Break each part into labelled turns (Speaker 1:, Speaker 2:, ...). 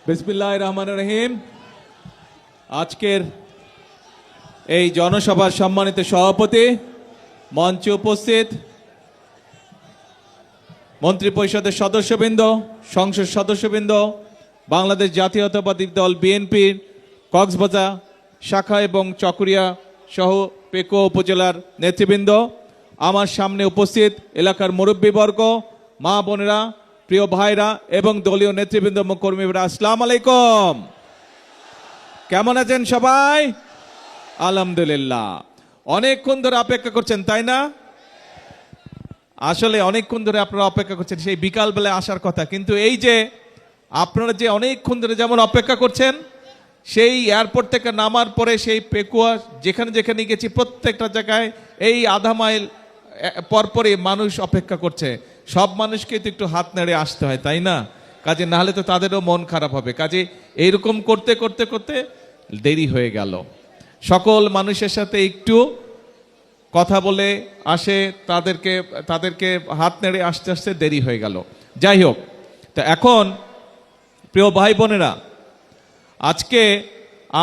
Speaker 1: বিসমিল্লাহির রহমানির রহিম। আজকের এই জনসভার সম্মানিত সভাপতি, মঞ্চে উপস্থিত মন্ত্রী পরিষদের সদস্যবৃন্দ, সংসদ সদস্যবৃন্দ, বাংলাদেশ জাতীয়তাবাদী দল বিএনপির কক্সবাজার শাখা এবং চকরিয়া সহ পেকো উপজেলার নেতৃবৃন্দ, আমার সামনে উপস্থিত এলাকার মুরব্বীবর্গ, মা বোনেরা, প্রিয় ভাইরা এবং দলীয় নেতৃবৃন্দ এবং কর্মীরা, আসসালামু আলাইকুম। কেমন আছেন সবাই? আলহামদুলিল্লাহ। অনেকক্ষণ ধরে অপেক্ষা করছেন, তাই না? আসলে অনেকক্ষণ ধরে আপনারা অপেক্ষা করছেন, সেই বিকালবেলায় আসার কথা, কিন্তু এই যে আপনারা যে অনেকক্ষণ ধরে যেমন অপেক্ষা করছেন, সেই এয়ারপোর্ট থেকে নামার পরে সেই পেকুয়া যেখানে যেখানে গেছি প্রত্যেকটা জায়গায় এই আধা মাইল পরপরই মানুষ অপেক্ষা করছে। সব মানুষকে তো একটু হাত নেড়ে আসতে হয়, তাই না? কাজে নাহলে তো তাদেরও মন খারাপ হবে। কাজে এইরকম করতে করতে করতে দেরি হয়ে গেল। সকল মানুষের সাথে একটু কথা বলে আসে, তাদেরকে হাত নেড়ে আসতে আসতে দেরি হয়ে গেল। যাই হোক, তো এখন প্রিয় ভাই বোনেরা, আজকে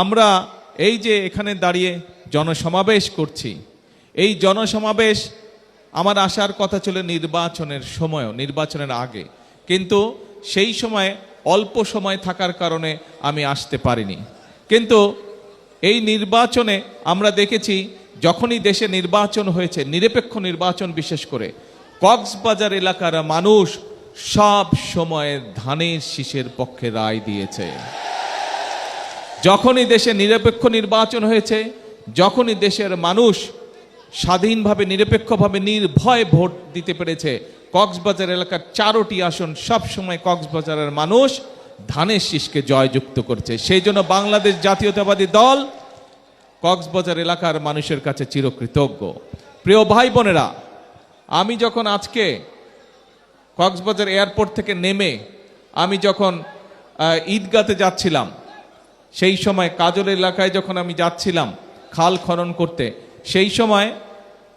Speaker 1: আমরা এই যে এখানে দাঁড়িয়ে জনসমাবেশ করছি, এই জনসমাবেশ আমার আসার কথা ছিল নির্বাচনের সময়ও, নির্বাচনের আগে, কিন্তু সেই সময় অল্প সময় থাকার কারণে আমি আসতে পারিনি। কিন্তু এই নির্বাচনে আমরা দেখেছি, যখনই দেশে নির্বাচন হয়েছে, নিরপেক্ষ নির্বাচন, বিশেষ করে কক্সবাজার এলাকার মানুষ সব সময় ধানের শীষের পক্ষে রায় দিয়েছে। যখনই দেশে নিরপেক্ষ নির্বাচন হয়েছে, যখনই দেশের মানুষ স্বাধীনভাবে, নিরপেক্ষভাবে, নির্ভয়ে ভোট দিতে পেরেছে, কক্সবাজার এলাকার 4টি আসন সব সময় কক্সবাজারের মানুষ ধানের শীষকে জয়যুক্ত করছে। সেই জন্য বাংলাদেশ জাতীয়তাবাদী দল কক্সবাজার এলাকার মানুষের কাছে চিরকৃতজ্ঞ। প্রিয় ভাই বোনেরা, আমি যখন আজকে কক্সবাজার এয়ারপোর্ট থেকে নেমে আমি যখন ঈদগাতে যাচ্ছিলাম, সেই সময় কাজল এলাকায় যখন আমি যাচ্ছিলাম খাল খনন করতে, সেই সময়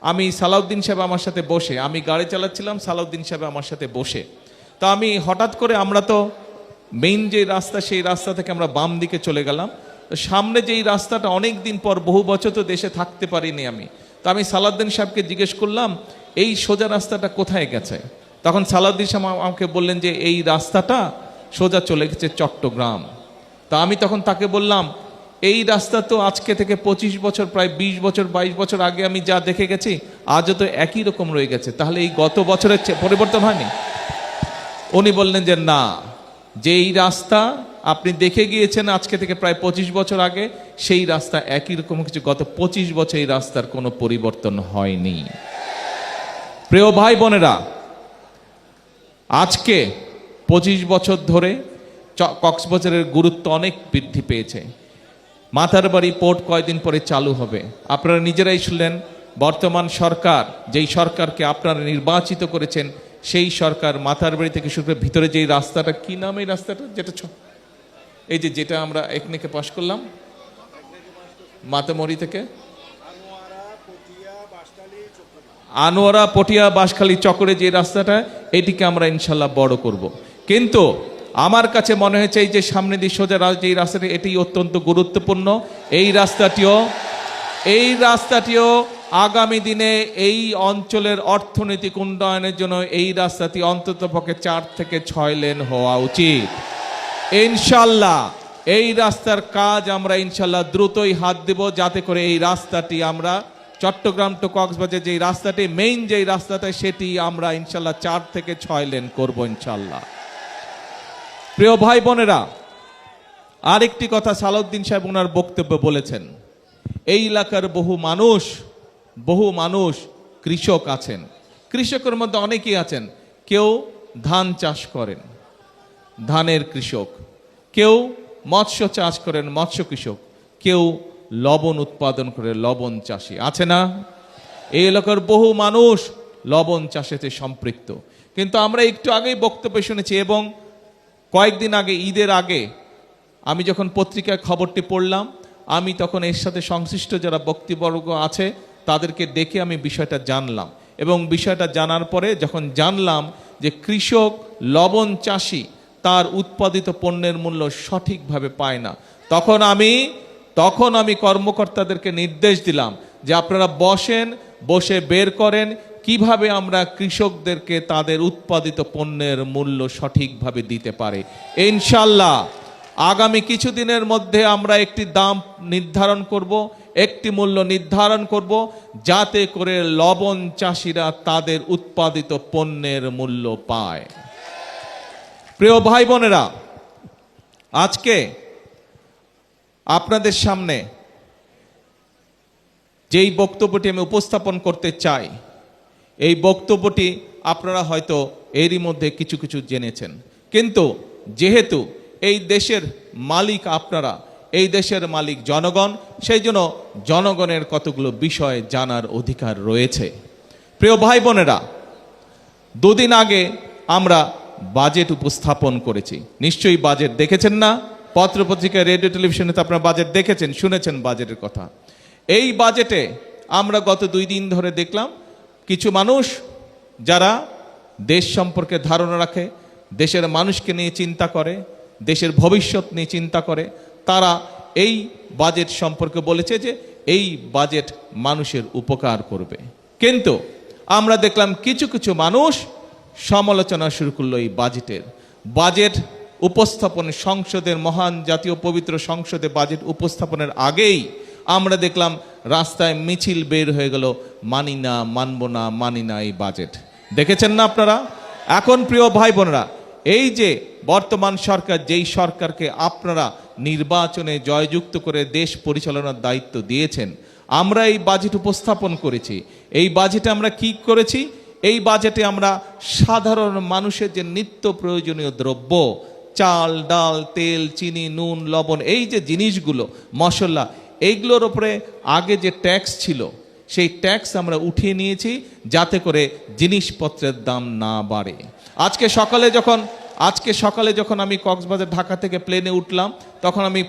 Speaker 1: আমি সালাউদ্দিন সাহেব আমার সাথে বসে, আমি গাড়ি চালাচ্ছিলাম, সালাউদ্দিন সাহেব আমার সাথে বসে। তো আমি হঠাৎ করে, আমরা তো মেইন যে রাস্তা, সেই রাস্তা থেকে আমরা বাম দিকে চলে গেলাম। তো সামনে যেই রাস্তাটা অনেক দিন পর, বহু বছর তো দেশে থাকতে পারিনি আমি, তো আমি সালাউদ্দিন সাহেবকে জিজ্ঞেস করলাম, এই সোজা রাস্তাটা কোথায় গেছে? তখন সালাউদ্দিন সাহেব আমাকে বললেন যে এই রাস্তাটা সোজা চলে গেছে চট্টগ্রাম। তা আমি তখন তাকে বললাম, এই রাস্তা তো আজকে থেকে 25 বছর, প্রায় 20 বছর 22 বছর আগে আমি যা দেখে গেছি, আজও তো একই রকম রয়ে গেছে, তাহলে এই গত বছরের পরিবর্তন হয়নি? উনি বললেন যে না, যে এই রাস্তা আপনি দেখে গিয়েছেন আজকে থেকে প্রায় 25 বছর আগে, সেই রাস্তা একই রকম কিছু, গত 25 বছর এই রাস্তার কোনো পরিবর্তন হয়নি। প্রিয় ভাই বোনেরা, আজকে 25 বছর ধরে কক্সবাজারের গুরুত্ব অনেক বৃদ্ধি পেয়েছে। মাথারবাড়ি পোর্ট কয়দিন পরে চালু হবে। আপনারা নিজেরাই শুনলেন, বর্তমান সরকার, যেই সরকারকে আপনারা নির্বাচিত করেছেন, সেই সরকার মাথারবাড়ি থেকে শুরু করে ভিতরে যেই রাস্তাটা, কি নাম এই রাস্তাটা, যেটা এই যেটা আমরা একনেকে পাশ করলাম, মাতামরি থেকে আনোয়ারা, পটিয়া, বাঁশখালী চক্করে যে রাস্তাটা, এটিকে আমরা ইনশাল্লাহ বড় করব। কিন্তু আমার কাছে মনে হয়েছে এই যে সামনে দিয়ে সোজা যে রাস্তাটি, এটি অত্যন্ত গুরুত্বপূর্ণ। এই রাস্তাটিও আগামী দিনে এই অঞ্চলের অর্থনৈতিক উন্নয়নের জন্য এই রাস্তাটি অন্ততপক্ষে 4 থেকে 6 লেন হওয়া উচিত। ইনশাল্লাহ এই রাস্তার কাজ আমরা ইনশাল্লাহ দ্রুতই হাত দেব, যাতে করে এই রাস্তাটি আমরা চট্টগ্রাম টু কক্সবাজার যে রাস্তাটি, মেইন যে রাস্তাটা, সেটি আমরা ইনশাল্লাহ 4 থেকে 6 লেন করব ইনশাল্লাহ। প্রিয় ভাই বোনেরা, আরেকটি কথা সালাউদ্দিন সাহেব ওনার বক্তব্য বলেছেন, এই এলাকার বহু মানুষ কৃষক আছেন। কৃষকের মধ্যে অনেকেই আছেন, কেউ ধান চাষ করেন, ধানের কৃষক, কেউ মৎস্য চাষ করেন, মৎস্য কৃষক, কেউ লবণ উৎপাদন করে, লবণ চাষি আছে না? এই এলাকার বহু মানুষ লবণ চাষেতে সম্পৃক্ত। কিন্তু আমরা একটু আগেই বক্তব্য শুনেছি, এবং কয়েকদিন আগে, ঈদের আগে আমি যখন পত্রিকায় খবরটি পড়লাম, আমি তখন এর সাথে সংশ্লিষ্ট যারা ব্যক্তিবর্গ আছে তাদেরকে ডেকে আমি বিষয়টা জানলাম, এবং বিষয়টা জানার পরে যখন জানলাম যে কৃষক, লবণ চাষি তার উৎপাদিত পণ্যের মূল্য সঠিকভাবে পায় না, তখন আমি কর্মকর্তাদেরকে নির্দেশ দিলাম যে আপনারা বসে বের করেন কিভাবে আমরা কৃষকদেরকে তাদের উৎপাদিত পণ্যের মূল্য সঠিকভাবে দিতে পারে। ইনশাল্লাহ আগামী কিছুদিনের মধ্যে আমরা একটি দাম নির্ধারণ করব, একটি মূল্য নির্ধারণ করব, যাতে করে লবণ চাষিরা তাদের উৎপাদিত পণ্যের মূল্য পায়। প্রিয় ভাই বোনেরা, আজকে আপনাদের সামনে যেই বক্তব্যটি আমি উপস্থাপন করতে চাই, এই বক্তব্যটি আপনারা হয়তো এরই মধ্যে কিছু কিছু জেনেছেন, কিন্তু যেহেতু এই দেশের মালিক আপনারা, এই দেশের মালিক জনগণ, সেই জন্য জনগণের কতগুলো বিষয় জানার অধিকার রয়েছে। প্রিয় ভাই বোনেরা, দুদিন আগে আমরা বাজেট উপস্থাপন করেছি, নিশ্চয়ই বাজেট দেখেছেন না? পত্রপত্রিকায়, রেডিও, টেলিভিশনে তো আপনারা বাজেট দেখেছেন, শুনেছেন বাজেটের কথা। এই বাজেটে আমরা গত 2 দিন ধরে দেখলাম কিছু মানুষ যারা দেশ সম্পর্কে ধারণা রাখে, দেশের মানুষকে নিয়ে চিন্তা করে, দেশের ভবিষ্যৎ নিয়ে চিন্তা করে, তারা এই বাজেট সম্পর্কে বলেছে যে এই বাজেট মানুষের উপকার করবে। কিন্তু আমরা দেখলাম কিছু কিছু মানুষ সমালোচনা শুরু করলো এই বাজেট উপস্থাপনের, সংসদের, মহান জাতীয় পবিত্র সংসদে বাজেট উপস্থাপনের আগেই আমরা দেখলাম রাস্তায় মিছিল বের হয়ে গেল, মানি না, মানব না, মানি না এই বাজেট। দেখেছেন না আপনারা? এখন প্রিয় ভাই বোনেরা, এই যে বর্তমান সরকার, যেই সরকারকে আপনারা নির্বাচনে জয়যুক্ত করে দেশ পরিচালনার দায়িত্ব দিয়েছেন, আমরা এই বাজেট উপস্থাপন করেছি। এই বাজেটে আমরা কি করেছি? এই বাজেটে আমরা সাধারণ মানুষের যে নিত্য প্রয়োজনীয় দ্রব্য, চাল, ডাল, তেল, চিনি, নুন, লবণ, এই যে জিনিসগুলো, মশলা, এইগুলোর উপরে আগে যে ট্যাক্স ছিল, সেই ট্যাক্স আমরা উঠিয়ে নিয়েছি যাতে করে জিনিসপত্রের দাম না বাড়ে। আজকে সকালে যখন আমি কক্সবাজার, ঢাকা থেকে প্লেনে উঠলাম, তখন আমি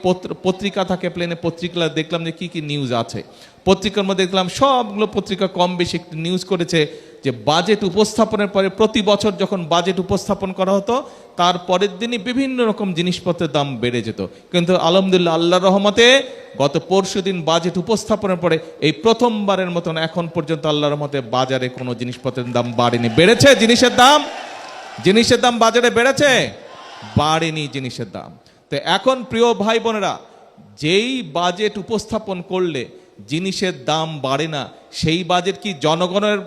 Speaker 1: পত্রিকা থাকে প্লেনে, পত্রিকা দেখলাম যে কি কি নিউজ আছে। পত্রিকার মধ্যে দেখলাম সবগুলো পত্রিকা কম বেশি একটি নিউজ করেছে যে বাজেট উপস্থাপনের পরে, প্রতি বছর যখন বাজেট উপস্থাপন করা হতো তার পরের দিনই বিভিন্ন রকম জিনিসপত্রের দাম বেড়ে যেত। কিন্তু আলহামদুলিল্লাহ, আল্লাহর রহমতে গত পরশুদিন বাজেট উপস্থাপনের পরে এই প্রথমবারের মতন এখন পর্যন্ত আল্লাহর রহমতে বাজারে কোনো জিনিসপত্রের দাম বাড়েনি। বেড়েছে জিনিসের দাম বাজারে বেড়েছে, বাড়েনি জিনিসের দাম। তো এখন প্রিয় ভাই বোনেরা, যেই বাজেট উপস্থাপন করলে জিনিসের দাম বাড়ে না, সেই বাজেট কি জনগণের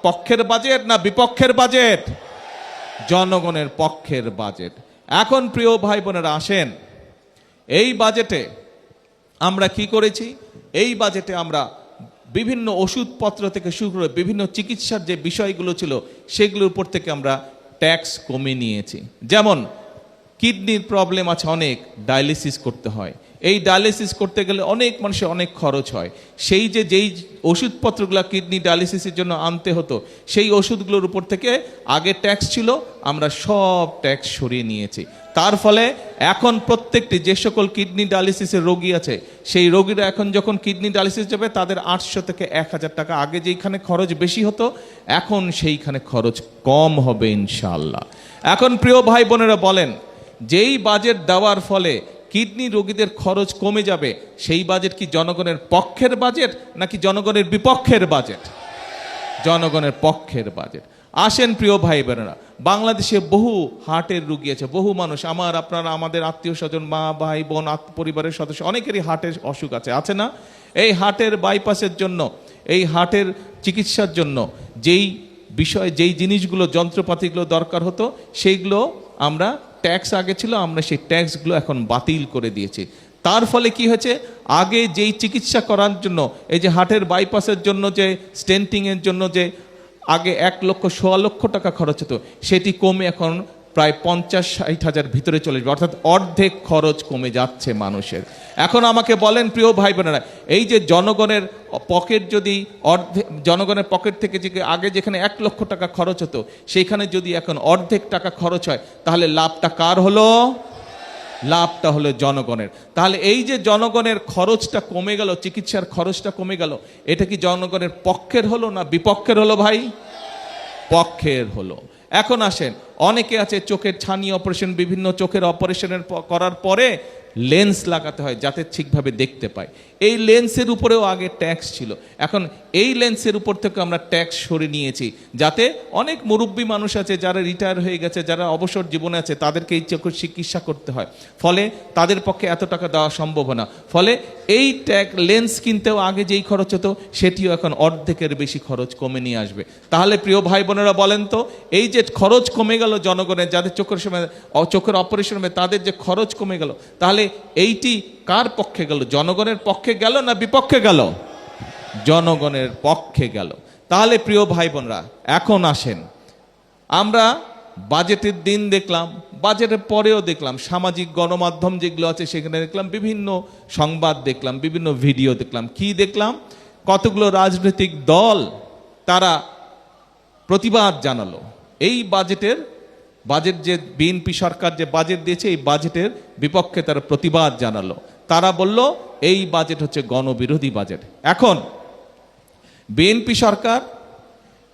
Speaker 1: পক্ষের বাজেট না বিপক্ষের বাজেট? জনগণের পক্ষের বাজেট। এখন প্রিয় ভাই বোনেরা আসেন, এই বাজেটে আমরা কি করেছি? এই বাজেটে আমরা বিভিন্ন ওষুধপত্র থেকে শুরু করে বিভিন্ন চিকিৎসার যে বিষয়গুলো ছিল সেগুলোর উপর থেকে আমরা ট্যাক্স কমিয়ে নিয়েছি। যেমন কিডনির প্রবলেম আছে, অনেক ডায়ালিসিস করতে হয়, এই ডায়ালিসিস করতে গেলে অনেক মানুষের অনেক খরচ হয়। যেই ওষুধপত্রগুলো কিডনি ডায়ালিসিসের জন্য আনতে হতো, সেই ওষুধগুলোর উপর থেকে আগে ট্যাক্স ছিল, আমরা সব ট্যাক্স সরিয়ে নিয়েছি। তার ফলে এখন প্রত্যেকটি যে সকল কিডনি ডায়ালিসিসের রোগী আছে, সেই রোগীরা এখন যখন কিডনি ডায়ালিসিস যাবে তাদের 800 থেকে 1000 টাকা, আগে যেইখানে খরচ বেশি হতো এখন সেইখানে খরচ কম হবে ইনশাআল্লাহ। এখন প্রিয় ভাই বোনেরা বলেন, যেই বাজেট দেওয়ার ফলে কিডনি রোগীদের খরচ কমে যাবে, সেই বাজেট কি জনগণের পক্ষের বাজেট নাকি জনগণের বিপক্ষের বাজেট? জনগণের পক্ষের বাজেট। আসেন প্রিয় ভাই বোনেরা, বাংলাদেশে বহু হার্টের রোগী আছে, বহু মানুষ, আমাদের আত্মীয় স্বজন, মা, ভাই, বোন, পরিবারের সদস্য, অনেকেরই হার্টের অসুখ আছে না? এই হার্টের বাইপাসের জন্য, এই হার্টের চিকিৎসার জন্য যেই জিনিসগুলো, যন্ত্রপাতিগুলো দরকার হতো, সেইগুলো আমরা ট্যাক্স আগে ছিল, আমরা সেই ট্যাক্সগুলো এখন বাতিল করে দিয়েছি। তার ফলে কি হয়েছে? আগে যেই চিকিৎসা করার জন্য, এই যে হার্টের বাইপাসের জন্য, যে স্টেন্টিংয়ের জন্য যে আগে 1 লক্ষ 1.25 লক্ষ টাকা খরচ হতো, সেটি কমে এখন প্রায় 50-60 হাজার ভিতরে চলে যাবে, অর্থাৎ অর্ধেক খরচ কমে যাচ্ছে মানুষের। এখন আমাকে বলেন প্রিয় ভাই বোনেরা, এই যে জনগণের পকেট থেকে যে আগে যেখানে 1 লক্ষ টাকা খরচ হতো, সেইখানে যদি এখন অর্ধেক টাকা খরচ হয়, তাহলে লাভটা কার হলো? লাভটা হলো জনগণের। তাহলে এই যে জনগণের খরচটা কমে গেল, চিকিৎসার খরচটা কমে গেল, এটা কি জনগণের পক্ষের হলো না বিপক্ষের হলো ভাই? পক্ষের হলো। এখন আসেন, অনেকে আছে চোখের ছানি অপারেশন, বিভিন্ন চোখের অপারেশনের করার পরে লেন্স লাগাতে হয় যাতে ঠিকভাবে দেখতে পায়। এই লেন্সের উপরেও আগে ট্যাক্স ছিল, এখন এই লেন্সের উপর থেকে আমরা ট্যাক্স সরিয়ে নিয়েছি, যাতে অনেক মুরব্বী মানুষ আছে যারা রিটায়ার হয়ে গেছে, যারা অবসর জীবনে আছে, তাদেরকে এই চোখের চিকিৎসা করতে হয়, ফলে তাদের পক্ষে এত টাকা দেওয়া সম্ভব না। ফলে এই লেন্স কিনতেও আগে যেই খরচ হতো সেটিও এখন অর্ধেকের বেশি খরচ কমে নিয়ে আসবে। তাহলে প্রিয় ভাই বোনেরা বলেন তো, এই যে খরচ কমে গেল জনগণের, যাদের চোখের অপারেশন হবে তাদের যে খরচ কমে গেল, তাহলে এইটি কার পক্ষে গেল? জনগণের পক্ষে গেল না বিপক্ষে গেল? জনগণের পক্ষে গেল। তাহলে প্রিয় ভাই বোনরা, এখন আসেন, আমরা বাজেটের দিন দেখলাম, বাজেটের পরেও দেখলাম, সামাজিক গণমাধ্যম যেগুলো আছে সেখানে দেখলাম বিভিন্ন সংবাদ দেখলাম, বিভিন্ন ভিডিও দেখলাম। কি দেখলাম? কতগুলো রাজনৈতিক দল তারা প্রতিবাদ জানালো এই বাজেট যে বিএনপি সরকার যে বাজেট দিয়েছে এই বাজেটের বিপক্ষে তারা প্রতিবাদ জানালো। তারা বলল এই বাজেট হচ্ছে গণবিরোধী বাজেট। এখন বিএনপি সরকার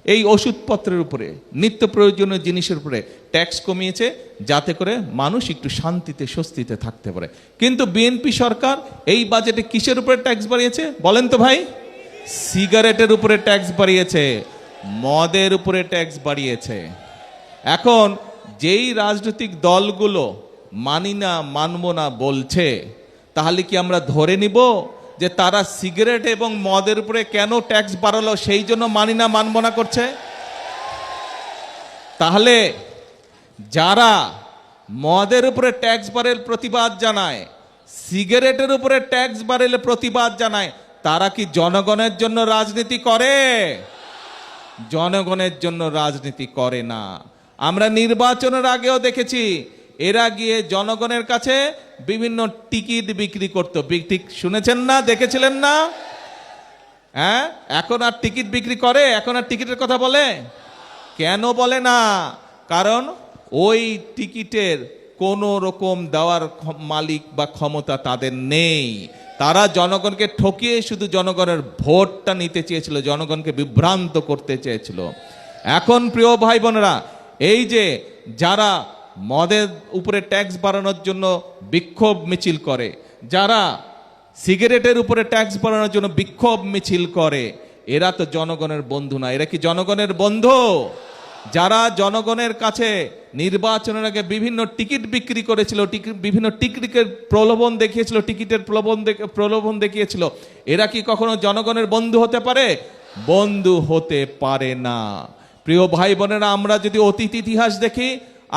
Speaker 1: এই ওষুধপত্রের উপরে, নিত্য প্রয়োজনীয় জিনিসের উপরে ট্যাক্স কমিয়েছে যাতে করে মানুষ একটু শান্তিতে স্বস্তিতে থাকতে পারে। কিন্তু বিএনপি সরকার এই বাজেটে কিসের উপরে ট্যাক্স বাড়িয়েছে বলেন তো ভাই? সিগারেটের উপরে ট্যাক্স বাড়িয়েছে, মদের উপরে ট্যাক্স বাড়িয়েছে। এখন যেই রাজনৈতিক দলগুলো মানি না, মানব না বলছে, তাহলে কি আমরা ধরে নিব যে তারা সিগারেট এবং মদের উপরে কেন ট্যাক্স বাড়ালো সেই জন্য মানি না, মানব না করছে? তাহলে যারা মদের উপরে ট্যাক্স বাড়ালে প্রতিবাদ জানায়, সিগারেটের উপরে ট্যাক্স বাড়ালে প্রতিবাদ জানায়, তারা কি জনগণের জন্য রাজনীতি করে? জনগণের জন্য রাজনীতি করে না। আমরা নির্বাচনের আগেও দেখেছি এরা গিয়ে জনগণের কাছে বিভিন্ন টিকিট বিক্রি করত। শুনেছেন না, দেখেছিলেন না? হ্যাঁ, এখন আর টিকিট বিক্রি করে? এখন আর টিকিটের কথা বলে? কেন বলে না? কারণ ওই টিকিটের কোনো রকম দেওয়ার মালিক বা ক্ষমতা তাদের নেই। তারা জনগণকে ঠকিয়ে শুধু জনগণের ভোটটা নিতে চেয়েছিল, জনগণকে বিভ্রান্ত করতে চেয়েছিল। এখন প্রিয় ভাই বোনেরা, এই যে যারা মদের উপরে ট্যাক্স বাড়ানোর জন্য বিক্ষোভ মিছিল করে, যারা সিগারেটের উপরে ট্যাক্স বাড়ানোর জন্য বিক্ষোভ মিছিল করে, এরা তো জনগণের বন্ধু না। এরা কি জনগণের বন্ধু? যারা জনগণের কাছে নির্বাচনের আগে বিভিন্ন টিকিট বিক্রি করেছিল, বিভিন্ন টিকিটের প্রলোভন দেখিয়েছিল, টিকিটের প্রলোভন দেখিয়েছিল, এরা কি কখনো জনগণের বন্ধু হতে পারে? বন্ধু হতে পারে না। প্রিয় ভাই বোনেরা, আমরা যদি অতীত ইতিহাস দেখি,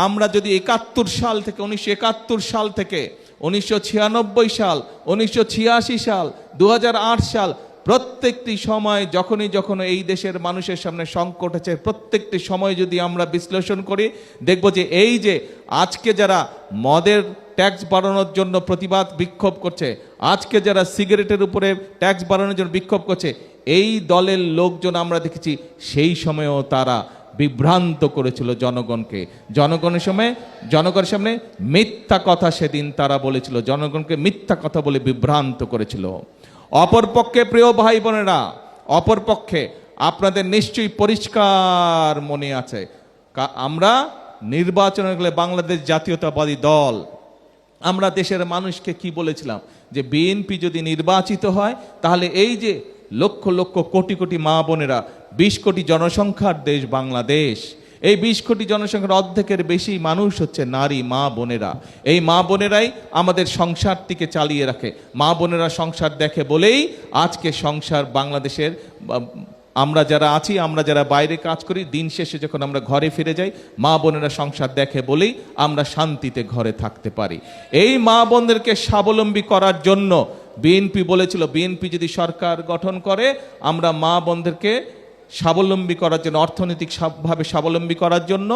Speaker 1: আমরা যদি 1971 সাল থেকে 1996 সাল, 1986 সাল, 2008 সাল, প্রত্যেকটি সময় যখন এই দেশের মানুষের সামনে সংকট আছে, প্রত্যেকটি সময় যদি আমরা বিশ্লেষণ করি, দেখব যে এই যে আজকে যারা মদের ট্যাক্স বাড়ানোর জন্য প্রতিবাদ বিক্ষোভ করছে, আজকে যারা সিগারেটের উপরে ট্যাক্স বাড়ানোর জন্য বিক্ষোভ করছে, এই দলের লোকজন আমরা দেখেছি সেই সময়েও তারা বিভ্রান্ত করেছিল জনগণকে। জনগণের সামনে মিথ্যা কথা সেদিন তারা বলেছিল, জনগণকে মিথ্যা কথা বলে বিভ্রান্ত করেছিল। অপরপক্ষে প্রিয় ভাই বোনেরা, অপরপক্ষে আপনাদের নিশ্চয়ই পরিষ্কার মনে আছে, আমরা নির্বাচনে গেলে বাংলাদেশ জাতীয়তাবাদী দল, আমরা দেশের মানুষকে কি বলেছিলাম যে বিএনপি যদি নির্বাচিত হয় তাহলে এই যে লক্ষ লক্ষ কোটি কোটি মা বোনেরা, 20 কোটি জনসংখ্যার দেশ বাংলাদেশ, এই 20 কোটি জনসংখ্যার অর্ধেকের বেশি মানুষ হচ্ছে নারী, মা বোনেরা। এই মা বোনেরাই আমাদের সংসারটিকে চালিয়ে রাখে। মা বোনেরা সংসার দেখে বলেই আজকে সংসার বাংলাদেশের, আমরা যারা আছি, আমরা যারা বাইরে কাজ করি, দিন শেষে যখন আমরা ঘরে ফিরে যাই, মা বোনেরা সংসার দেখে বলেই আমরা শান্তিতে ঘরে থাকতে পারি। এই মা বোনদেরকে স্বাবলম্বী করার জন্য বিএনপি বলেছিল, বিএনপি যদি সরকার গঠন করে, আমরা মা বোনদেরকে স্বাবলম্বী করার জন্য, অর্থনৈতিকভাবে স্বাবলম্বী করার জন্য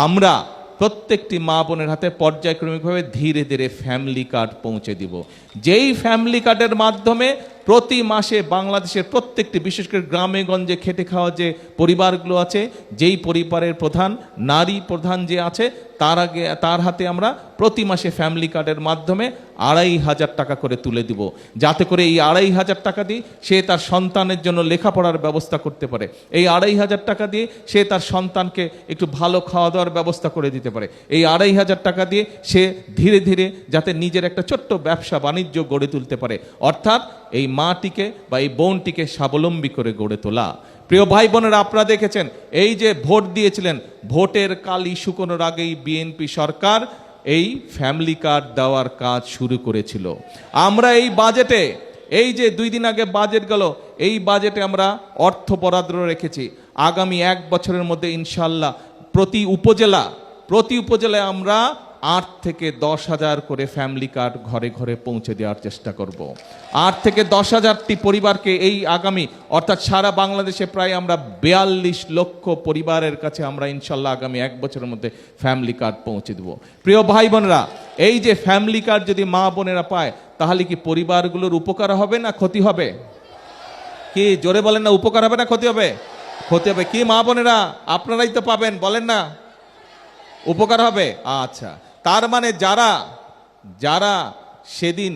Speaker 1: আমরা প্রত্যেকটি মা বোনের হাতে পর্যায়ক্রমিকভাবে ধীরে ধীরে ফ্যামিলি কার্ড পৌঁছে দিব। যেই ফ্যামিলি কার্ডের মাধ্যমে প্রতি মাসে বাংলাদেশের প্রত্যেকটি, বিশেষ করে গ্রামে গঞ্জে খেটে খাওয়া যে পরিবারগুলো আছে, যেই পরিবারের প্রধান নারী প্রধান যে আছে, তার হাতে আমরা প্রতি মাসে ফ্যামিলি কার্ডের মাধ্যমে 2,500 টাকা করে তুলে দিব, যাতে করে এই 2,500 টাকা দিয়ে সে তার সন্তানের জন্য লেখাপড়ার ব্যবস্থা করতে পারে। এই 2,500 টাকা দিয়ে সে তার সন্তানকে একটু ভালো খাওয়া দাওয়ার ব্যবস্থা করে দিতে পারে। এই 2,500 টাকা দিয়ে সে ধীরে ধীরে যাতে নিজের একটা ছোট্ট ব্যবসা বাণিজ্য গড়ে তুলতে পারে, অর্থাৎ এই মাটিকে বা এই বোনটিকে স্বাবলম্বী করে গড়ে তোলা। প্রিয় ভাই বোনেরা, আপনারা দেখেছেন এই যে ভোট দিয়েছিলেন, ভোটের কালি শুকোনোর আগেই বিএনপি সরকার এই ফ্যামিলি কার্ড দেওয়ার কাজ শুরু করেছিল। আমরা এই বাজেটে, এই যে 2 দিন আগে বাজেট গেল, এই বাজেটে আমরা অর্থ বরাদ্দ রেখেছি আগামী 1 বছরের মধ্যে ইনশাল্লাহ প্রতি উপজেলায় আমরা 8 থেকে 10,000 করে ফ্যামিলি কার্ড ঘরে ঘরে পৌঁছে দেওয়ার চেষ্টা করব। 8 থেকে 10,000টি পরিবারকে এই আগামী, অর্থাৎ সারা বাংলাদেশে প্রায় আমরা 42 লক্ষ পরিবারের কাছে আমরা ইনশাল্লাহ আগামী 1 বছরের মধ্যে ফ্যামিলি কার্ড পৌঁছে দেব। প্রিয় ভাই বোনেরা, এই যে ফ্যামিলি কার্ড যদি মা বোনেরা পায়, তাহলে কি পরিবারগুলোর উপকার হবে না ক্ষতি হবে? কি জোরে বলেন না, উপকার হবে না ক্ষতি হবে? ক্ষতি হবে। কি মা বোনেরা, আপনারাই তো পাবেন, বলেন না উপকার হবে? আচ্ছা, তার মানে যারা সেদিন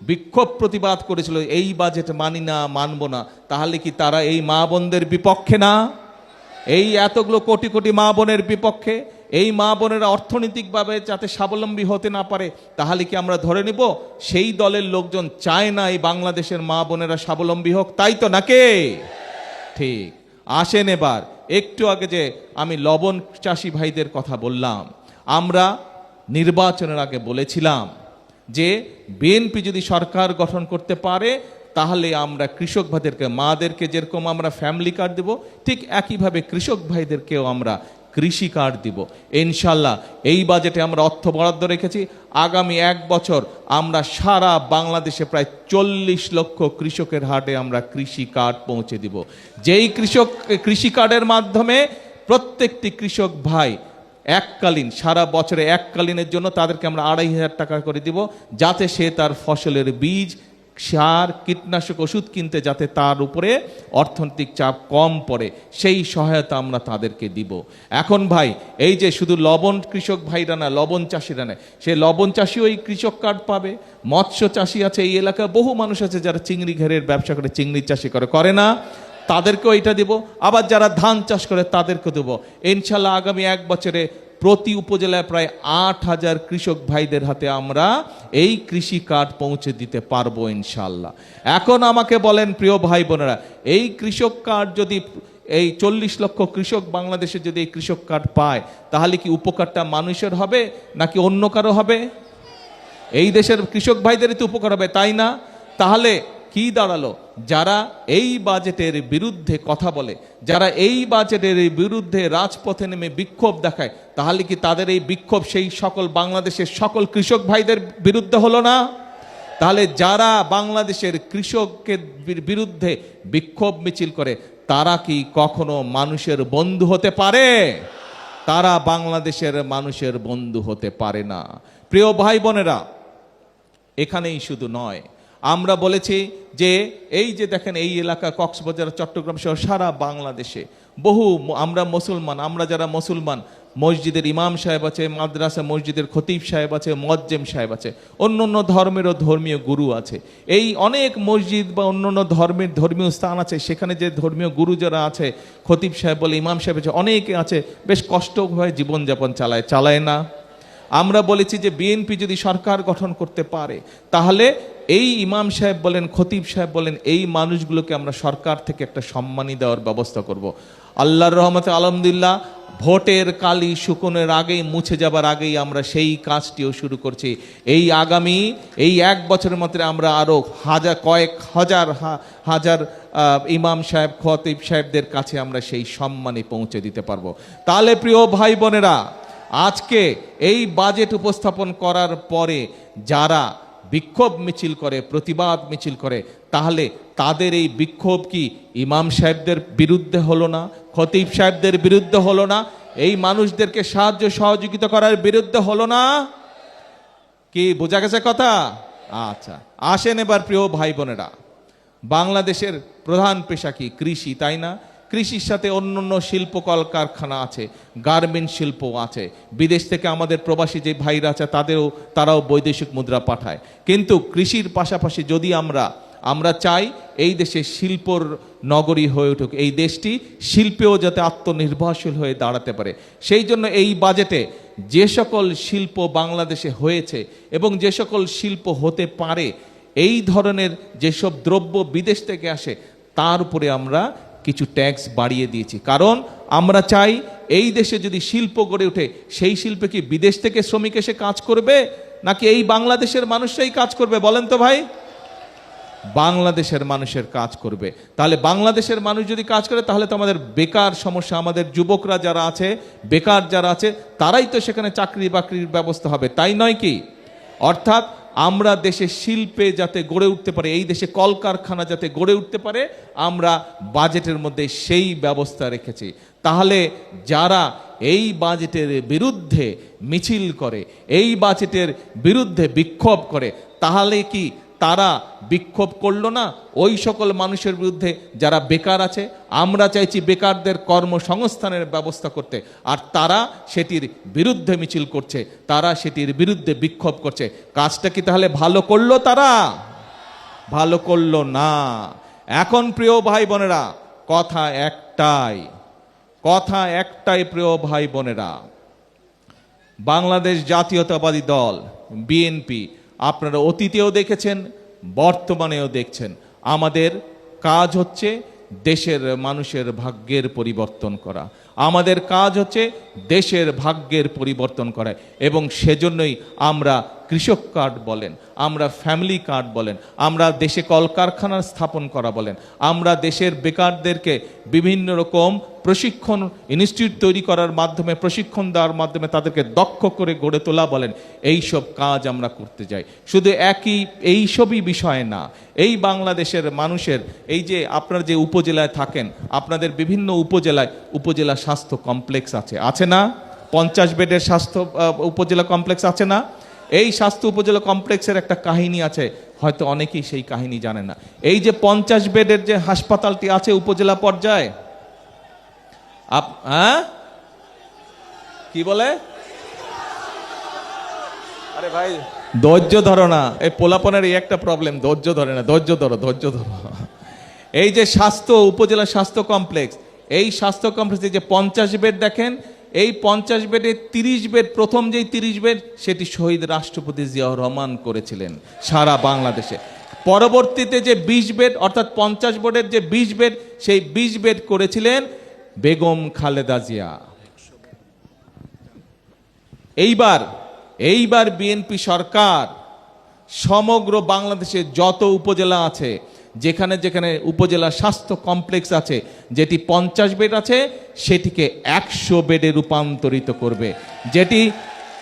Speaker 1: বিক্ষোভ প্রতিবাদ করেছিল এই বাজেট মানি না, মানব না, তাহলে কি তারা এই মা বোনদের বিপক্ষে না? এই এতগুলো কোটি কোটি মা বোনের বিপক্ষে? এই মা বোনেরা অর্থনৈতিকভাবে যাতে স্বাবলম্বী হতে না পারে, তাহলে কি আমরা ধরে নিব সেই দলের লোকজন চায় না এই বাংলাদেশের মা বোনেরা স্বাবলম্বী হোক? তাই তো নাকি? ঠিক। আসেন এবার, একটু আগে যে আমি লবণ চাষি ভাইদের কথা বললাম, আমরা নির্বাচনের আগে বলেছিলাম যে বিএনপি যদি সরকার গঠন করতে পারে, তাহলে আমরা কৃষক ভাইদেরকে, মাদেরকে যেরকম আমরা ফ্যামিলি কার্ড দেব, ঠিক একইভাবে কৃষক ভাইদেরকেও আমরা কৃষি কার্ড দিব ইনশাল্লাহ। এই বাজেটে আমরা অর্থ বরাদ্দ রেখেছি, আগামী 1 বছর আমরা সারা বাংলাদেশে প্রায় 40 লক্ষ কৃষকের হাটে আমরা কৃষি কার্ড পৌঁছে দিব। যেই কৃষি কার্ডের মাধ্যমে প্রত্যেকটি কৃষক ভাই এককালীন, সারা বছরে এককালীনের জন্য তাদেরকে আমরা 2,500 টাকা করে দিব, যাতে সে তার ফসলের বীজ, সার, কীটনাশক, ওষুধ কিনতে যাতে তার উপরে অর্থনৈতিক চাপ কম পড়ে, সেই সহায়তা আমরা তাদেরকে দিব। এখন ভাই, এই যে শুধু লবণ কৃষক ভাইরা না, লবণ চাষিরা না, সে লবণ চাষিও এই কৃষক কার্ড পাবে। মৎস্য চাষি আছে, এই এলাকায় বহু মানুষ আছে যারা চিংড়ি ঘেরের ব্যবসা করে, চিংড়ি চাষি করে না, তাদেরকেও এটা দিব। আবার যারা ধান চাষ করে তাদেরকেও দেবো ইনশাল্লাহ। আগামী 1 বছরে প্রতি উপজেলায় প্রায় 8,000 কৃষক ভাইদের হাতে আমরা এই কৃষি কার্ড পৌঁছে দিতে পারবো ইনশাল্লাহ। এখন আমাকে বলেন প্রিয় ভাই বোনেরা, এই কৃষক কার্ড যদি এই 40 লক্ষ কৃষক বাংলাদেশে যদি এই কৃষক কার্ড পায়, তাহলে কি উপকারটা মানুষের হবে নাকি অন্য কারো হবে? এই দেশের কৃষক ভাইদেরই তো উপকার হবে, তাই না? তাহলে কি দাঁড়ালো? যারা এই বাজেটের বিরুদ্ধে কথা বলে, যারা এই বাজেটের বিরুদ্ধে রাজপথে নেমে বিক্ষোভ দেখায়, তাহলে কি তাদের এই বিক্ষোভ সেই সকল বাংলাদেশের সকল কৃষক ভাইদের বিরুদ্ধে হলো না? তাহলে যারা বাংলাদেশের কৃষকের বিরুদ্ধে বিক্ষোভ মিছিল করে, তারা কি কখনো মানুষের বন্ধু হতে পারে? তারা বাংলাদেশের মানুষের বন্ধু হতে পারে না। প্রিয় ভাই বোনেরা, এখানেই শুধু নয়, আমরা বলেছি যে এই যে দেখেন এই এলাকা কক্সবাজার, চট্টগ্রাম সহ সারা বাংলাদেশে বহু আমরা যারা মুসলমান, মসজিদের ইমাম সাহেব আছে, মাদ্রাসা মসজিদের খতিব সাহেব আছে, মুয়াজ্জিম সাহেব আছে, অন্য ধর্মেরও ধর্মীয় গুরু আছে। এই অনেক মসজিদ বা অন্য ধর্মের ধর্মীয় স্থান আছে, সেখানে যে ধর্মীয় গুরু যারা আছে, খতিব সাহেব বলে, ইমাম সাহেব আছে, অনেকে আছে বেশ কষ্টভাবে জীবনযাপন চালায় না? আমরা বলেছি যে বিএনপি যদি সরকার গঠন করতে পারে, তাহলে এই ইমাম সাহেব বলেন, খতিব সাহেব বলেন, এই মানুষগুলোকে আমরা সরকার থেকে একটা সম্মানী দেওয়ার ব্যবস্থা করব। আল্লাহর রহমতে আলহামদুলিল্লাহ, ভোটের কালি শুকনোর আগেই, মুছে যাবার আগেই আমরা সেই কাজটিও শুরু করছি। এই আগামী 1 বছরের মধ্যে আমরা আরো কয়েক হাজার ইমাম সাহেব, খতিব সাহেবদের কাছে আমরা সেই সম্মানী পৌঁছে দিতে পারবো। তাহলে প্রিয় ভাই বোনেরা, আজকে এই বাজেট উপস্থাপন করার পরে যারা বিক্ষোভ মিছিল করে, প্রতিবাদ মিছিল করে, তাহলে তাদের এই বিক্ষোভ কি ইমাম সাহেবদের বিরুদ্ধে হলো না? খতিব সাহেবদের বিরুদ্ধে হলো না? এই মানুষদেরকে সাহায্য সহযোগিতা করার বিরুদ্ধে হলো না? কি বোঝা গেছে কথা? আচ্ছা, আসেন এবার প্রিয় ভাই বোনেরা, বাংলাদেশের প্রধান পেশা কি? কৃষি, তাই না? কৃষির সাথে অন্যান্য শিল্প কলকারখানা আছে, গার্মেন্ট শিল্প আছে। বিদেশ থেকে আমাদের প্রবাসী যে ভাইরা আছে তারাও বৈদেশিক মুদ্রা পাঠায়। কিন্তু কৃষির পাশাপাশি যদি আমরা চাই এই দেশে শিল্পর নগরী হয়ে উঠুক, এই দেশটি শিল্পেও যাতে আত্মনির্ভরশীল হয়ে দাঁড়াতে পারে, সেই জন্য এই বাজেটে যে সকল শিল্প বাংলাদেশে হয়েছে এবং যে সকল শিল্প হতে পারে, এই ধরনের যেসব দ্রব্য বিদেশ থেকে আসে তার উপরে আমরা কিছু ট্যাক্স বাড়িয়ে দিয়েছি। কারণ আমরা চাই এই দেশে যদি শিল্প গড়ে ওঠে, সেই শিল্পে কি বিদেশ থেকে শ্রমিক এসে কাজ করবে নাকি এই বাংলাদেশের মানুষরাই কাজ করবে? বলেন তো ভাই। বাংলাদেশের মানুষের কাজ করবে। তাহলে বাংলাদেশের মানুষ যদি কাজ করে তাহলে তো আমাদের বেকার সমস্যা, আমাদের যুবকরা যারা আছে, বেকার যারা আছে, তারাই তো সেখানে চাকরি বাকরির ব্যবস্থা হবে, তাই নয় কি? অর্থাৎ আমরা দেশে শিল্পে যাতে গড়ে উঠতে পারে, এই দেশে কলকারখানা যাতে গড়ে উঠতে পারে, আমরা বাজেটের মধ্যে সেই ব্যবস্থা রেখেছি। তাহলে যারা এই বাজেটের বিরুদ্ধে মিছিল করে, এই বাজেটের বিরুদ্ধে বিক্ষোভ করে, তাহলে কি তারা বিক্ষোভ করলো না ওই সকল মানুষের বিরুদ্ধে যারা বেকার আছে? আমরা চাইছি বেকারদের কর্মসংস্থানের ব্যবস্থা করতে, আর তারা সেটির বিরুদ্ধে মিছিল করছে, তারা সেটির বিরুদ্ধে বিক্ষোভ করছে। কাজটা কি তাহলে ভালো করলো? তারা ভালো করলো না। এখন প্রিয় ভাই বোনেরা, কথা একটাই প্রিয় ভাই বোনেরা, বাংলাদেশ জাতীয়তাবাদী দল বিএনপি, আপনারা অতীতেও দেখেছেন, বর্তমানেও দেখছেন, আমাদের কাজ হচ্ছে দেশের মানুষের ভাগ্যের পরিবর্তন করা। আমাদের কাজ হচ্ছে দেশের ভাগ্যের পরিবর্তন করা, এবং সেজন্যই আমরা কৃষক কার্ড বলেন, আমরা ফ্যামিলি কার্ড বলেন, আমরা দেশে কলকারখানা স্থাপন করা বলেন, আমরা দেশের বেকারদেরকে বিভিন্ন রকম প্রশিক্ষণ ইনস্টিটিউট তৈরি করার মাধ্যমে, প্রশিক্ষণ দেওয়ার মাধ্যমে তাদেরকে দক্ষ করে গড়ে তোলা বলেন, এই সব কাজ আমরা করতে যাই। শুধু এইসবই বিষয় না, এই বাংলাদেশের মানুষের, এই যে আপনারা যে উপজেলায় থাকেন, আপনাদের বিভিন্ন উপজেলা স্বাস্থ্য কমপ্লেক্স আছে না? 50 বেডের স্বাস্থ্য উপজেলা কমপ্লেক্স আছে না? এই স্বাস্থ্য উপজেলা কমপ্লেক্সের একটা কাহিনী আছে, হয়তো অনেকেই সেই কাহিনী জানে না। এই যে 50 বেডের যে হাসপাতালটি আছে উপজেলা পর্যায়ে, কি বলে? আরে ভাই ধৈর্য ধরো না, এই পোলাপনের এই একটা প্রবলেম, ধৈর্য ধরে না, ধৈর্য ধরো। এই যে উপজেলা স্বাস্থ্য কমপ্লেক্স, এই স্বাস্থ্য কমপ্লেক্সে যে 50 বেড দেখেন, এই 50 বেডে 30 বেড, প্রথম যেই 30 বেড সেটি শহীদ রাষ্ট্রপতি জিয়াউর রহমান করেছিলেন সারা বাংলাদেশে। পরবর্তীতে যে 20 বেড, অর্থাৎ 50 বেডের যে 20 বেড, সেই 20 বেড করেছিলেন বেগম খালেদা জিয়া। এইবার বিএনপি সরকার সমগ্র বাংলাদেশে যত উপজেলা আছে, যেখানে যেখানে উপজেলা স্বাস্থ্য কমপ্লেক্স আছে, যেটি 50 বেড আছে সেটিকে 100 বেডে রূপান্তরিত করবে। যেটি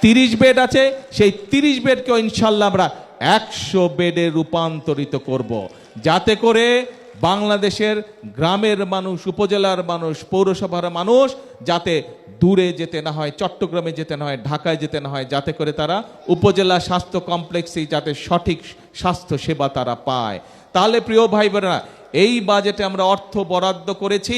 Speaker 1: 30 বেড আছে সেই 30 বেডকে ইনশাল্লাহ আমরা 100 বেডে রূপান্তরিত করব, যাতে করে বাংলাদেশের গ্রামের মানুষ, উপজেলার মানুষ, পৌরসভার মানুষ যাতে দূরে যেতে না হয়, চট্টগ্রামে যেতে না হয়, ঢাকায় যেতে না হয়, যাতে করে তারা উপজেলা স্বাস্থ্য কমপ্লেক্সেই যাতে সঠিক স্বাস্থ্য সেবা তারা পায়। তাহলে প্রিয় ভাই বোনেরা, এই বাজেটে আমরা অর্থ বরাদ্দ করেছি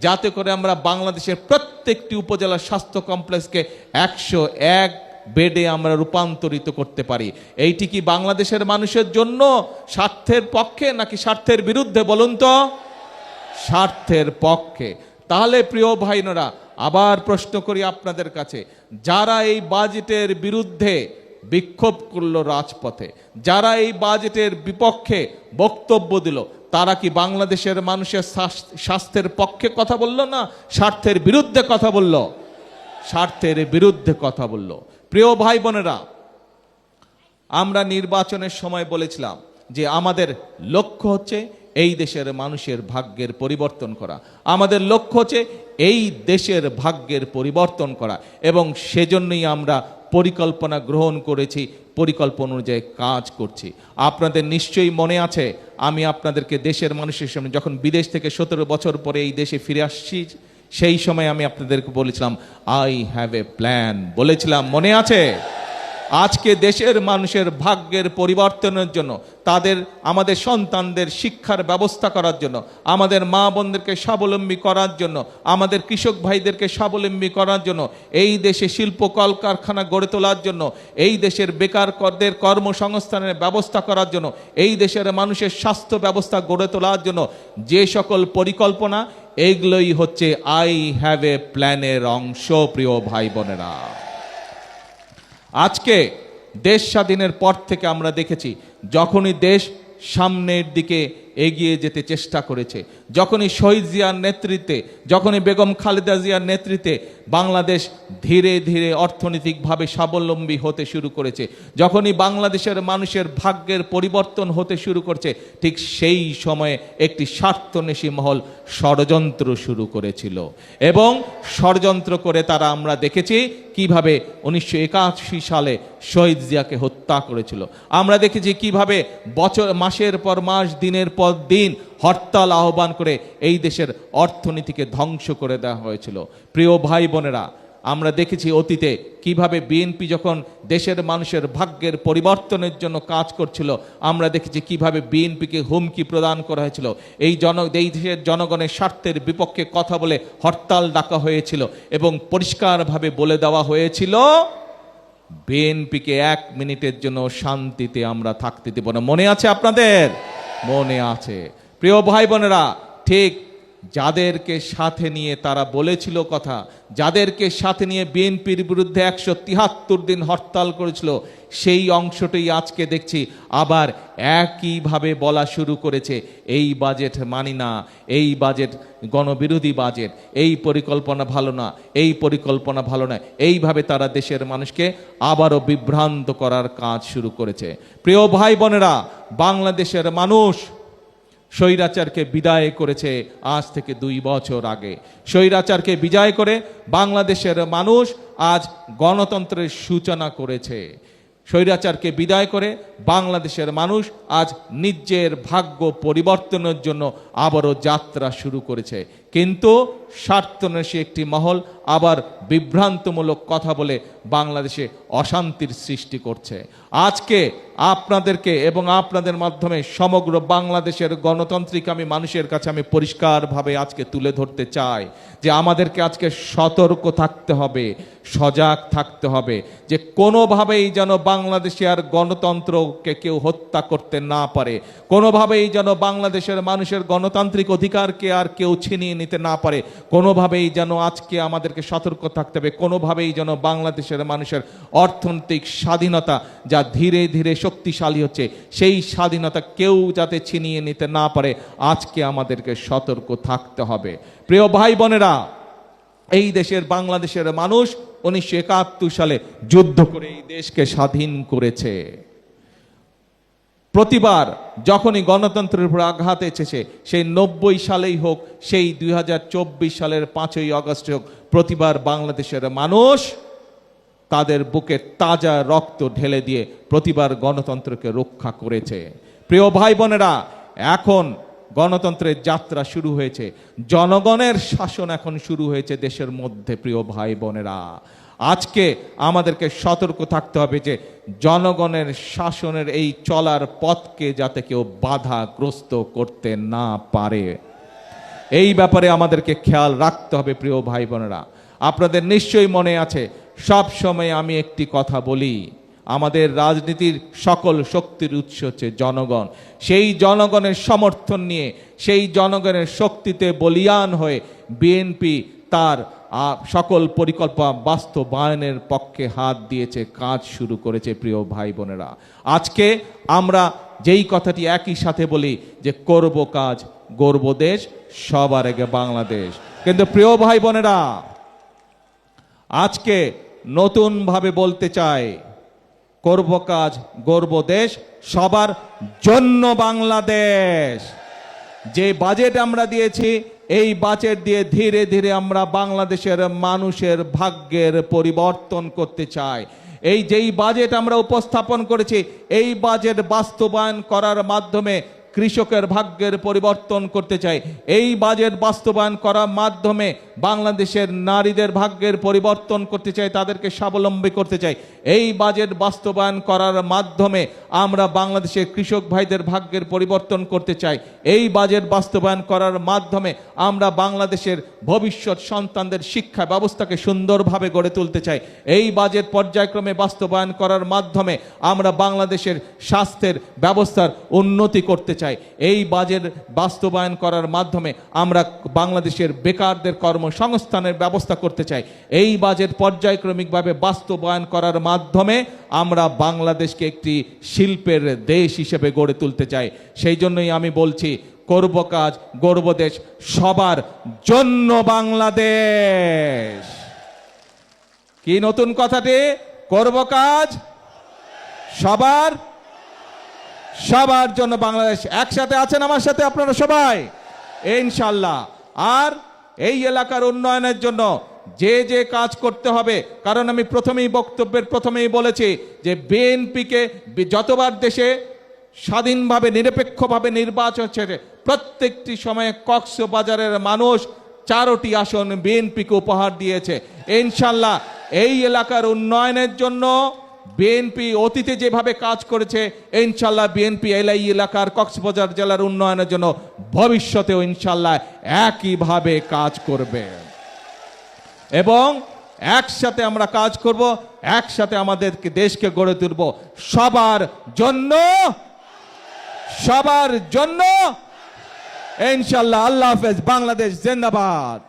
Speaker 1: যাতে করে আমরা বাংলাদেশের প্রত্যেকটি উপজেলা স্বাস্থ্য কমপ্লেক্সকে 101 বেডে আমরা রূপান্তরিত করতে পারি। এইটি কি বাংলাদেশের মানুষের জন্য স্বার্থের পক্ষে নাকি স্বার্থের বিরুদ্ধে? বলুন তো। স্বার্থের পক্ষে। তাহলে প্রিয় ভাইরা, আবার প্রশ্ন করি আপনাদের কাছে, যারা এই বাজেটের বিরুদ্ধে বিক্ষোভ করলো রাজপথে, যারা এই বাজেটের বিপক্ষে বক্তব্য দিল, তারা কি বাংলাদেশের মানুষের স্বাস্থ্যের পক্ষে কথা বলল না স্বার্থের বিরুদ্ধে কথা বলল? স্বার্থের বিরুদ্ধে কথা বলল। প্রিয় ভাই বোনেরা, আমরা নির্বাচনের সময় বলেছিলাম যে আমাদের লক্ষ্য হচ্ছে এই দেশের মানুষের ভাগ্যের পরিবর্তন করা, আমাদের লক্ষ্য হচ্ছে এই দেশের ভাগ্যের পরিবর্তন করা, এবং সেজন্যই আমরা পরিকল্পনা গ্রহণ করেছি, পরিকল্পনা অনুযায়ী কাজ করছি। আপনাদের নিশ্চয়ই মনে আছে, আমি আপনাদেরকে দেশের মানুষের সামনে যখন বিদেশ থেকে 17 বছর পরে এই দেশে ফিরে আসছি, সেই সময় আমি আপনাদেরকে বলেছিলাম আই হ্যাভ এ প্ল্যান, বলেছিলাম, মনে আছে? আজকে দেশের মানুষের ভাগ্যের পরিবর্তনের জন্য, আমাদের সন্তানদের শিক্ষার ব্যবস্থা করার জন্য, আমাদের মা বোনদেরকে স্বাবলম্বী করার জন্য, আমাদের কৃষক ভাইদেরকে স্বাবলম্বী করার জন্য, এই দেশে শিল্প কলকারখানা গড়ে তোলার জন্য, এই দেশের বেকারদের কর্মসংস্থানের ব্যবস্থা করার জন্য, এই দেশের মানুষের স্বাস্থ্য ব্যবস্থা গড়ে তোলার জন্য যে সকল পরিকল্পনা, এইগুলোই হচ্ছে আই হ্যাভ এ প্ল্যানের অংশ। প্রিয় ভাই বোনেরা, আজকে দেশ স্বাধীনের পর থেকে আমরা দেখেছি, যখনই দেশ সামনের দিকে এগিয়ে যেতে চেষ্টা করেছে, যখনই শহীদ জিয়ার নেতৃত্বে, যখনই বেগম খালেদা জিয়ার নেতৃত্বে বাংলাদেশ ধীরে ধীরে অর্থনৈতিকভাবে স্বাবলম্বী হতে শুরু করেছে, যখনই বাংলাদেশের মানুষের ভাগ্যের পরিবর্তন হতে শুরু করছে, ঠিক সেই সময়ে একটি স্বার্থন্বেষী মহল ষড়যন্ত্র শুরু করেছিল। এবং ষড়যন্ত্র করে তারা, আমরা দেখেছি কিভাবে 1981 সালে শহীদ জিয়াকে হত্যা করেছিল। আমরা দেখেছি কিভাবে মাসের পর মাস, দিনের পর দিন হরতাল আহ্বান করে এই দেশের অর্থনীতিকে ধ্বংস করে দেওয়া হয়েছিল। প্রিয় ভাই বোনেরা, আমরা দেখেছি অতীতে কিভাবে বিএনপি যখন দেশের মানুষের ভাগ্যের পরিবর্তনের জন্য কাজ করছিল, আমরা দেখেছি কিভাবে বিএনপিকে হুমকি প্রদান করা হয়েছিল। এই দেশের জনগণের স্বার্থের বিপক্ষে কথা বলে হরতাল ডাকা হয়েছিল এবং পরিষ্কারভাবে বলে দেওয়া হয়েছিল, বিএনপিকে 1 মিনিটের জন্য শান্তিতে আমরা থাকতে দেব না। মনে আছে আপনাদের? মনে আছে। প্রিয় ভাই বোনেরা, ঠিক যাদেরকে সাথে নিয়ে তারা বলেছিল কথা, যাদেরকে সাথে নিয়ে বিএনপির বিরুদ্ধে 173 দিন হরতাল করেছিল, সেই অংশটাই আজকে দেখছি আবার একইভাবে বলা শুরু করেছে, এই বাজেট মানি না, এই বাজেট গণবিরোধী বাজেট, এই পরিকল্পনা ভালো না, এই পরিকল্পনা ভালো না। এইভাবে তারা দেশের মানুষকে আবারও বিভ্রান্ত করার কাজ শুরু করেছে। প্রিয় ভাই বোনেরা, বাংলাদেশের মানুষ স্বৈরাচারকে বিদায় করেছে আজ থেকে 2 বছর আগে। স্বৈরাচারকে বিজয় করে বাংলাদেশের মানুষ আজ গণতন্ত্রের সূচনা করেছে। স্বৈরাচারকে বিদায় করে বাংলাদেশের মানুষ আজ নিজের ভাগ্য পরিবর্তনের জন্য আবারও যাত্রা শুরু করেছে। কিন্তু স্বার্থন্বেষী একটি মহল আবার বিভ্রান্তমূলক কথা বলে বাংলাদেশে অশান্তির সৃষ্টি করছে। আজকে আপনাদেরকে এবং আপনাদের মাধ্যমে সমগ্র বাংলাদেশের গণতান্ত্রিক মানুষের কাছে আমি পরিষ্কারভাবে আজকে তুলে ধরতে চাই যে আমাদেরকে আজকে সতর্ক থাকতে হবে, সজাগ থাকতে হবে, যে কোনোভাবেই যেন বাংলাদেশে আর গণতন্ত্রকে কেউ হত্যা করতে না পারে, কোনোভাবেই যেন বাংলাদেশের মানুষের গণতান্ত্রিক অধিকারকে আর কেউ ছিনিয়ে নিতে না পারে, কোনোভাবেই যেন আজকে আমাদেরকে সতর্ক থাকতে হবে, কোনোভাবেই যেন বাংলাদেশের মানুষের অর্থনৈতিক স্বাধীনতা যা ধীরে ধীরে শক্তিশালী হচ্ছে, সেই স্বাধীনতা কেউ যাতে ছিনিয়ে নিতে না পারে, আজকে আমাদেরকে সতর্ক থাকতে হবে। প্রিয় ভাই বোনেরা, এই দেশের বাংলাদেশের মানুষ 1971 সালে যুদ্ধ করে এই দেশকে স্বাধীন করেছে। প্রতিবার যখনই গণতন্ত্রের উপর আঘাত এসেছে, সেই 90 সালেই হোক, সেই 2024 সালের 5ই আগস্ট হোক, প্রতিবার বাংলাদেশের মানুষ তাদের বুকে তাজা রক্ত ঢেলে দিয়ে প্রতিবার গণতন্ত্রকে রক্ষা করেছে। প্রিয় ভাই বোনেরা, এখন গণতন্ত্রের যাত্রা শুরু হয়েছে, জনগণের শাসন এখন শুরু হয়েছে দেশের মধ্যে। প্রিয় ভাই বোনেরা, আজকে আমাদেরকে সতর্ক থাকতে হবে যে জনগণের শাসনের এই চলার পথকে যাতে কেউ বাধাগ্রস্ত করতে না পারে, এই ব্যাপারে আমাদেরকে খেয়াল রাখতে হবে। প্রিয় ভাই বোনেরা, আপনাদের নিশ্চয়ই মনে আছে, সব সময় আমি একটি কথা বলি, আমাদের রাজনীতির সকল শক্তির উৎস হচ্ছে জনগণ। সেই জনগণের সমর্থন নিয়ে, সেই জনগণের শক্তিতে বলীয়ান হয়ে বিএনপি তার সকল পরিকল্পনা বাস্তবায়নের পক্ষে হাত দিয়েছে, কাজ শুরু করেছে। প্রিয় ভাই বোনেরা, আজকে আমরা যেই কথাটি একই সাথে বলি যে করব কাজ, গর্ব দেশ, সবার আগে বাংলাদেশ। কিন্তু প্রিয় ভাই বোনেরা, আজকে নতুনভাবে বলতে চাই, করব কাজ, গর্ব দেশ, সবার জন্য বাংলাদেশ। যে বাজেট আমরা দিয়েছি, এই বাজেট দিয়ে ধীরে ধীরে আমরা বাংলাদেশের মানুষের ভাগ্যের পরিবর্তন করতে চাই। যেই বাজেট আমরা উপস্থাপন করেছি, এই বাজেট বাস্তবায়ন করার মাধ্যমে কৃষকের ভাগ্যের পরিবর্তন করতে চাই। এই বাজেট বাস্তবায়ন করার মাধ্যমে বাংলাদেশের নারীদের ভাগ্যের পরিবর্তন করতে চাই, তাদেরকে স্বাবলম্বী করতে চাই। এই বাজেট বাস্তবায়ন করার মাধ্যমে আমরা বাংলাদেশের কৃষক ভাইদের ভাগ্যের পরিবর্তন করতে চাই। এই বাজেট বাস্তবায়ন করার মাধ্যমে আমরা বাংলাদেশের ভবিষ্যৎ সন্তানদের শিক্ষা ব্যবস্থাকে সুন্দরভাবে গড়ে তুলতে চাই। এই বাজেট পর্যায়ক্রমে বাস্তবায়ন করার মাধ্যমে আমরা বাংলাদেশের স্বাস্থ্যের ব্যবস্থার উন্নতি করতে চাই। এই বাজেট বাস্তবায়ন করার মাধ্যমে আমরা বাংলাদেশের বেকারদের কর্মসংস্থানের ব্যবস্থা করতে চাই। এই বাজেট পর্যায়ক্রমিকভাবে বাস্তবায়ন করার মাধ্যমে আমরা বাংলাদেশকে একটি শিল্পের দেশ হিসেবে গড়ে তুলতে চাই। সেই জন্যই আমি বলছি, করব কাজ গড়ব দেশ, সবার জন্য বাংলাদেশ। কি নতুন কথাটি? করব কাজ সবার জন্য বাংলাদেশ। একসাথে আছেন আমার সাথে আপনারা সবাই ইনশাআল্লাহ। আর এই এলাকার উন্নয়নের জন্য যে যে কাজ করতে হবে, কারণ আমি বক্তব্যের প্রথমেই বলেছি যে বিএনপিকে যতবার দেশে স্বাধীনভাবে নিরপেক্ষভাবে নির্বাচন হচ্ছে, প্রত্যেকটি সময়ে কক্সবাজারের মানুষ 4টি আসন বিএনপিকে উপহার দিয়েছে। ইনশাআল্লাহ এই এলাকার উন্নয়নের জন্য বিএনপি অতীতে যেভাবে কাজ করেছে, ইনশাআল্লাহ বিএনপি এই এলাকার কক্সবাজার জেলার উন্নয়নের জন্য ভবিষ্যতেও ইনশাআল্লাহ একইভাবে কাজ করবে এবং একসাথে আমরা কাজ করব, একসাথে আমাদের দেশকে গড়ে তুলব সবার জন্য ইনশাআল্লাহ। আল্লাহ হাফেজ। বাংলাদেশ জিন্দাবাদ।